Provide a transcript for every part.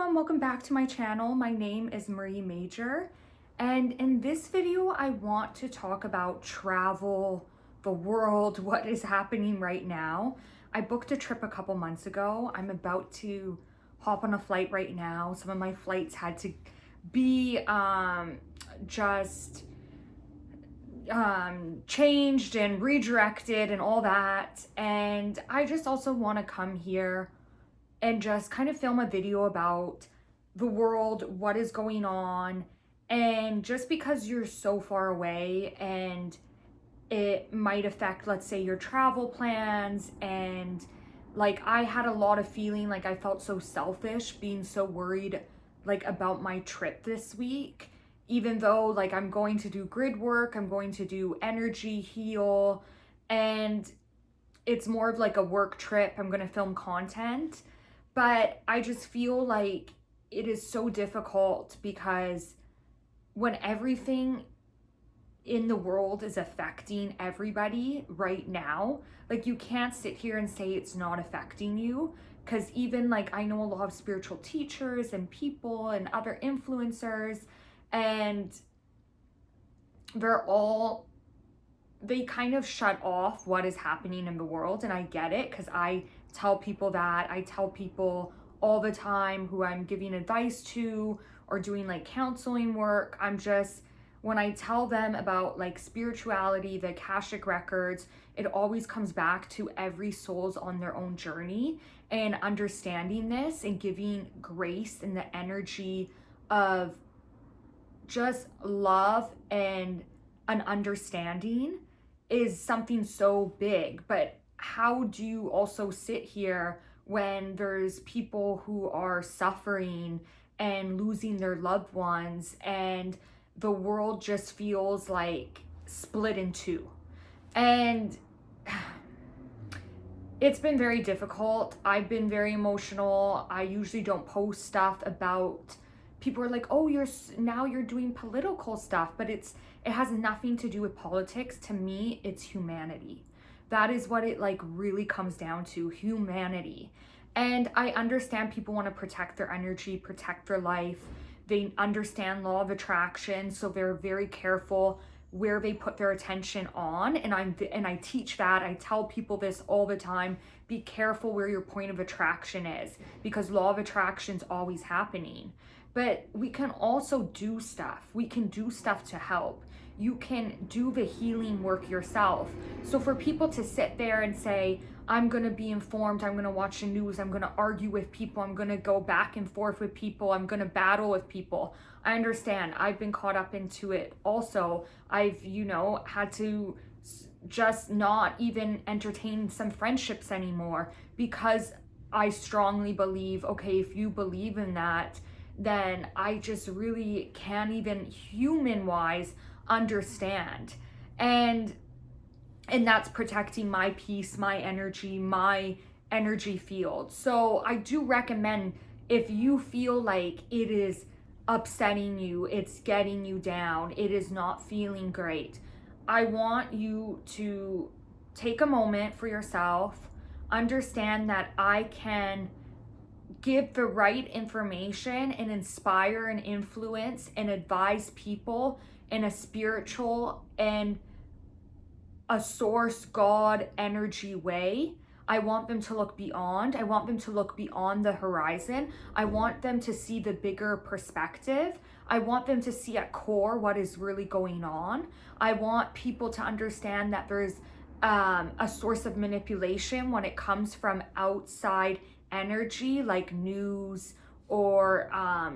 everyone, welcome back to my channel. My name is Mariemajor, and in this video I want to talk about travel, the world, what is happening right now. I booked a trip a couple months ago. I'm about to hop on a flight right now. Some of my flights had to be changed and redirected and all that, and I just also want to come here and just kind of film a video about the world, what is going on. And just because you're so far away and it might affect, let's say, your travel plans, and like I had a lot of feeling like I felt so selfish being so worried like about my trip this week, even though like I'm going to do grid work, I'm going to do energy heal, and it's more of like a work trip. I'm going to film content. But I just feel like it is so difficult because when everything in the world is affecting everybody right now, like you can't sit here and say it's not affecting you. Because even like I know a lot of spiritual teachers and people and other influencers, and they kind of shut off what is happening in the world. And I get it, because I tell people all the time who I'm giving advice to or doing like counseling work. When I tell them about like spirituality, the Akashic records, it always comes back to every soul's on their own journey, and understanding this and giving grace and the energy of just love and an understanding is something so big. But how do you also sit here when there's people who are suffering and losing their loved ones, and the world just feels like split in two? And it's been very difficult. I've been very emotional. I usually don't post stuff about, people are like, oh, you're doing political stuff, but it has nothing to do with politics. To me, it's humanity. That is what it like really comes down to, humanity. And I understand people want to protect their energy, protect their life. They understand law of attraction, so they're very careful where they put their attention on. And I teach that. I tell people this all the time. Be careful where your point of attraction is, because law of attraction is always happening. But we can also do stuff. We can do stuff to help. You can do the healing work yourself. So for people to sit there and say, I'm going to be informed, I'm going to watch the news, I'm going to argue with people, I'm going to go back and forth with people, I'm going to battle with people. I understand. I've been caught up into it also. I've, had to just not even entertain some friendships anymore, because I strongly believe, okay, if you believe in that, then I just really can't even human-wise understand. And that's protecting my peace, my energy field. So I do recommend, if you feel like it is upsetting you, it's getting you down, it is not feeling great, I want you to take a moment for yourself, understand that I can give the right information and inspire and influence and advise people in a spiritual and a source God energy way. I want them to look beyond. I want them to look beyond the horizon. I want them to see the bigger perspective. I want them to see at core what is really going on. I want people to understand that there's a source of manipulation when it comes from outside energy, like news or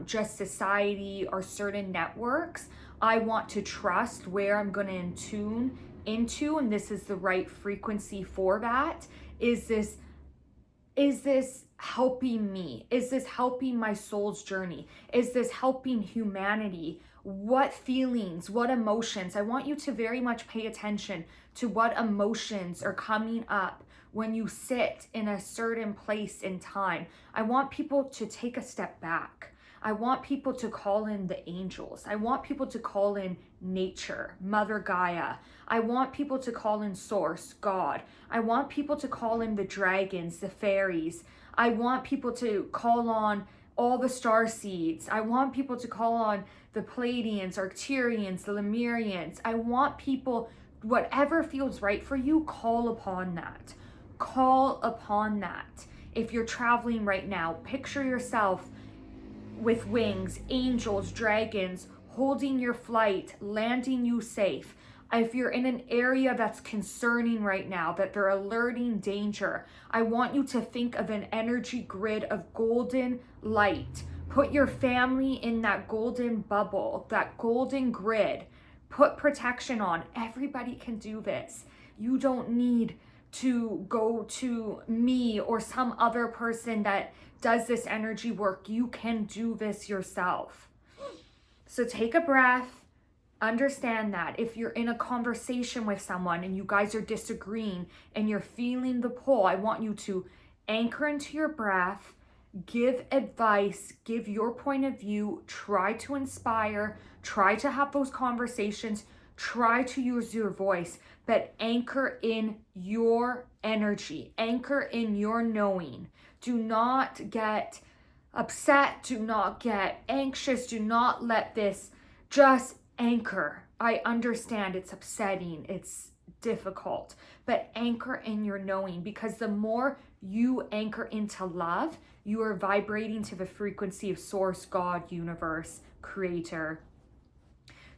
just society or certain networks. I want to trust where I'm going to tune into, and this is the right frequency for that. Is this helping me? Is this helping my soul's journey? Is this helping humanity? What feelings, what emotions? I want you to very much pay attention to what emotions are coming up when you sit in a certain place in time. I want people to take a step back. I want people to call in the angels. I want people to call in nature, Mother Gaia. I want people to call in Source, God. I want people to call in the dragons, the fairies. I want people to call on all the star seeds. I want people to call on the Pleiadians, Arcturians, the Lemurians. I want people, whatever feels right for you, call upon that. Call upon that. If you're traveling right now, picture yourself with wings, angels, dragons, holding your flight, landing you safe. If you're in an area that's concerning right now, that they're alerting danger, I want you to think of an energy grid of golden light. Put your family in that golden bubble, that golden grid. Put protection on. Everybody can do this. You don't need to go to me or some other person that does this energy work. You can do this yourself. So take a breath. Understand that if you're in a conversation with someone and you guys are disagreeing and you're feeling the pull, I want you to anchor into your breath, give advice, give your point of view, try to inspire, try to have those conversations, try to use your voice, but anchor in your energy, anchor in your knowing. Do not get upset, do not get anxious, do not let this, just anchor. I understand it's upsetting, it's difficult, but anchor in your knowing, because the more you anchor into love, you are vibrating to the frequency of source, God, universe, creator.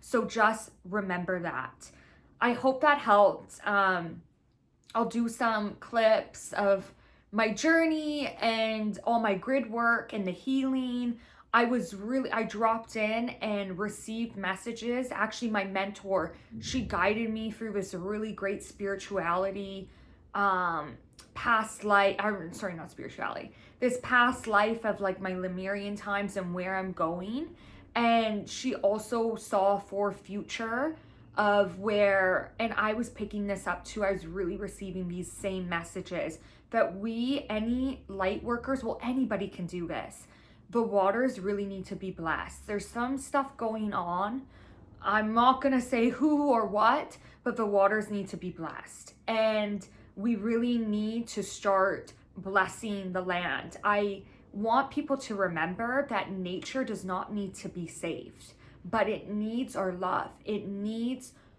So just remember that. I hope that helped. I'll do some clips of my journey and all my grid work and the healing. I dropped in and received messages. Actually, my mentor, she guided me through this really great spirituality, past life, not spirituality, this past life of like my Lemurian times and where I'm going. And she also saw for future of where, and I was picking this up too, I was really receiving these same messages that any light workers, well, anybody can do this. The waters really need to be blessed. There's some stuff going on. I'm not going to say who or what, but the waters need to be blessed. And we really need to start blessing the land. I want people to remember that nature does not need to be saved, but it needs our love.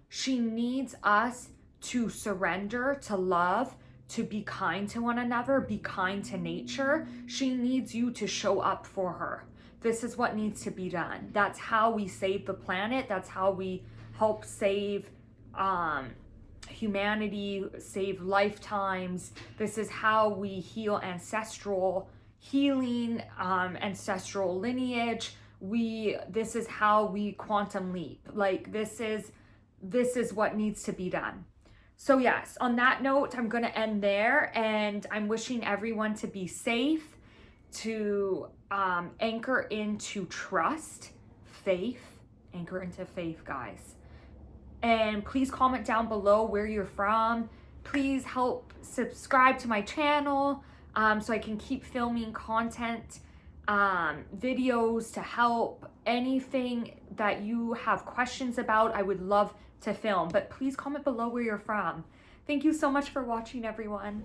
She needs us to surrender, to love, to be kind to one another, be kind to nature. She needs you to show up for her. This is what needs to be done. That's how we save the planet. That's how we help save humanity, save lifetimes. This is how we heal ancestral healing, ancestral lineage. This is how we quantum leap. Like this is what needs to be done. So yes, on that note, I'm going to end there, and I'm wishing everyone to be safe, to anchor into trust, faith, anchor into faith, guys. And please comment down below where you're from. Please help subscribe to my channel so I can keep filming content, videos to help. Anything that you have questions about, I would love to film, but please comment below where you're from. Thank you so much for watching, everyone.